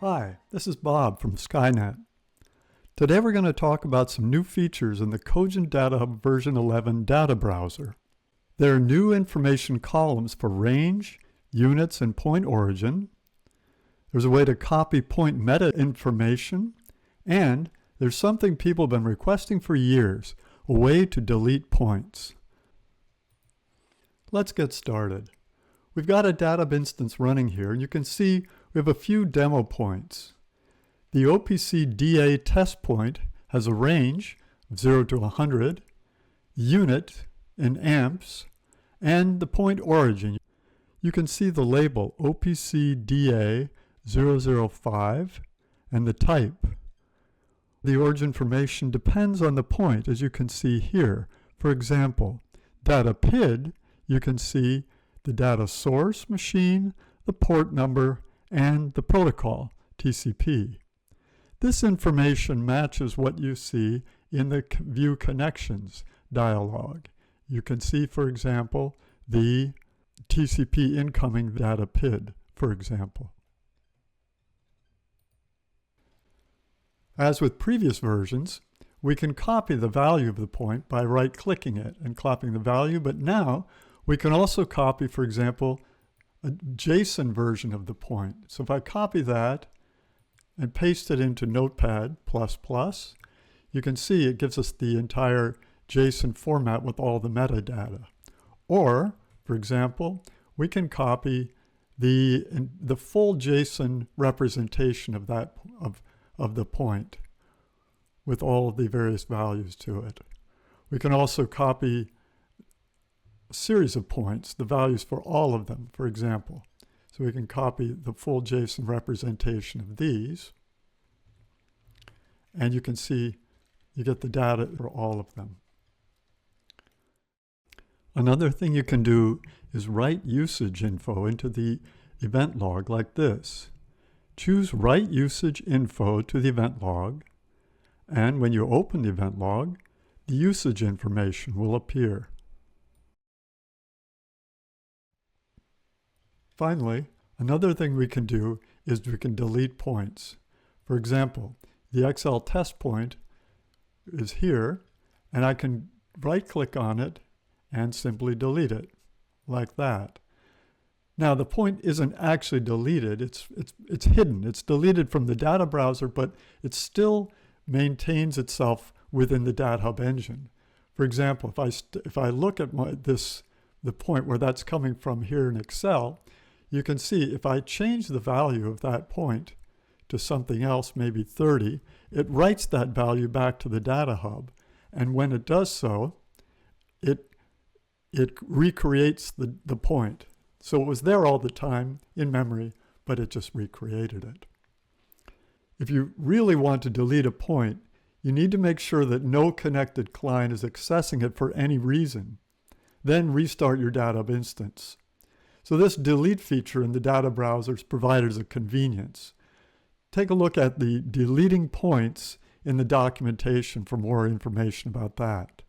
Hi, this is Bob from Skynet. Today we're going to talk about some new features in the Cogent DataHub version 11 data browser. There are new information columns for range, units, and point origin. There's a way to copy point meta information, and there's something people have been requesting for years, a way to delete points. Let's get started. We've got a DataHub instance running here, and you can see we have a few demo points. The OPC DA test point has a range of 0 to 100, unit in amps, and the point origin. You can see the label OPC DA 005 and the type. The origin information depends on the point, as you can see here. For example, data PID, you can see the data source machine, the port number, and the protocol, TCP. This information matches what you see in the View Connections dialog. You can see, for example, the TCP incoming data PID, for example. As with previous versions, we can copy the value of the point by right-clicking it and copying the value, but now we can also copy, for example, a JSON version of the point. So if I copy that and paste it into Notepad++, you can see it gives us the entire JSON format with all the metadata. Or, for example, we can copy the full JSON representation of the point with all of the various values to it. We can also copy series of points, the values for all of them, for example. So we can copy the full JSON representation of these, and you can see you get the data for all of them. Another thing you can do is write usage info into the event log like this. Choose Write Usage Info to the event log, and when you open the event log, the usage information will appear. Finally, another thing we can do is we can delete points. For example, the XL test point is here, and I can right-click on it and simply delete it, like that. Now, the point isn't actually deleted, it's hidden. It's deleted from the data browser, but it still maintains itself within the DataHub engine. For example, if I look at the point where that's coming from here in Excel, you can see if I change the value of that point to something else, maybe 30, it writes that value back to the DataHub. And when it does so, it recreates the point. So it was there all the time in memory, but it just recreated it. If you really want to delete a point, you need to make sure that no connected client is accessing it for any reason. Then restart your DataHub instance. So this delete feature in the data browser is provided as a convenience. Take a look at the deleting points in the documentation for more information about that.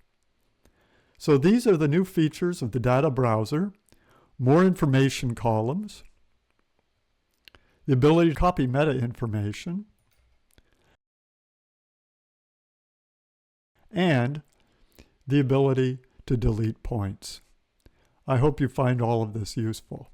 So these are the new features of the data browser: more information columns, the ability to copy meta information, and the ability to delete points. I hope you find all of this useful.